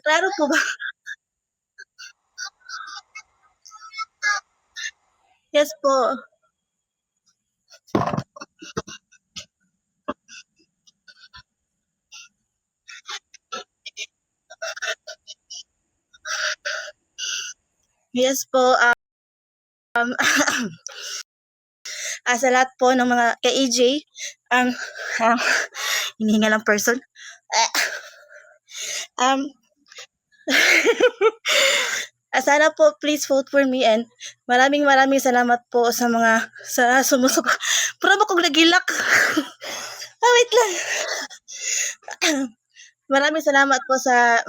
Klaro po ba? Yes po. Yes po. Sa lahat po ng mga kay EJ, um, um, hinihinga lang person. Um, sana po please vote for me and maraming salamat po sa mga sa sumusuko. Pura ba kong nagilak? Wait lang. Maraming salamat po sa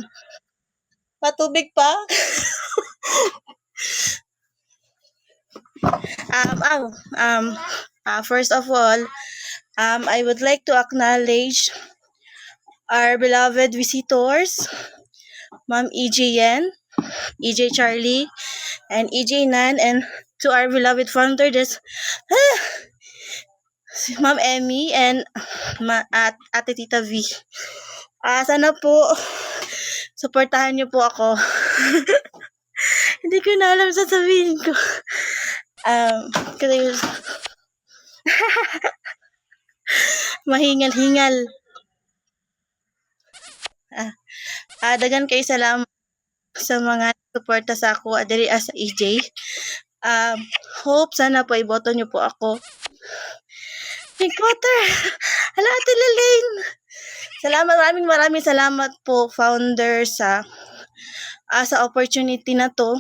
patubig pa. First of all, I would like to acknowledge our beloved visitors, Ma'am EJ Yen, EJ Charlie, and EJ Nan, and to our beloved founder, Ma'am Emmy and at Ate Tita V. Sana po, supportahan niyo po ako. Hindi ko na alam sasabihin ko. Kasi mahingal-hingal. Dagan kayo salamat sa mga suporta sa ako diri sa EJ. Hope sana po iboto niyo po ako. Pink water! Hala, Ate Lalaine! Salamat, maraming salamat po, founder, sa opportunity na to.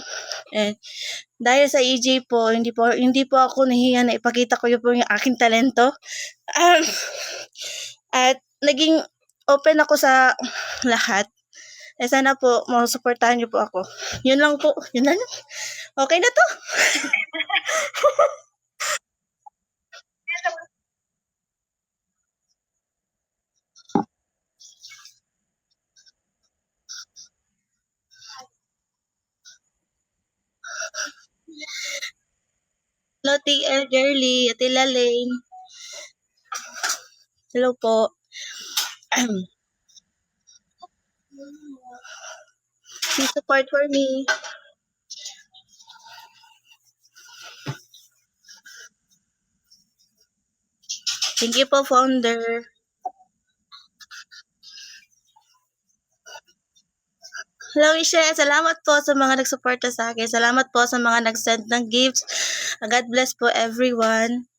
And dahil sa EJ po, hindi po ako nahiya na ipakita ko yung aking talento. At naging open ako sa lahat. Sana po, masuportahan niyo po ako. Yun lang po. Yun lang. Okay na to. Hello, TL Girly, Ate Lalaine. Hello po. Please support for me. Thank you po, founder. Hello, Isha. Salamat po sa mga nagsuporta sa akin. Salamat po sa mga nag-send ng gifts. God bless po everyone.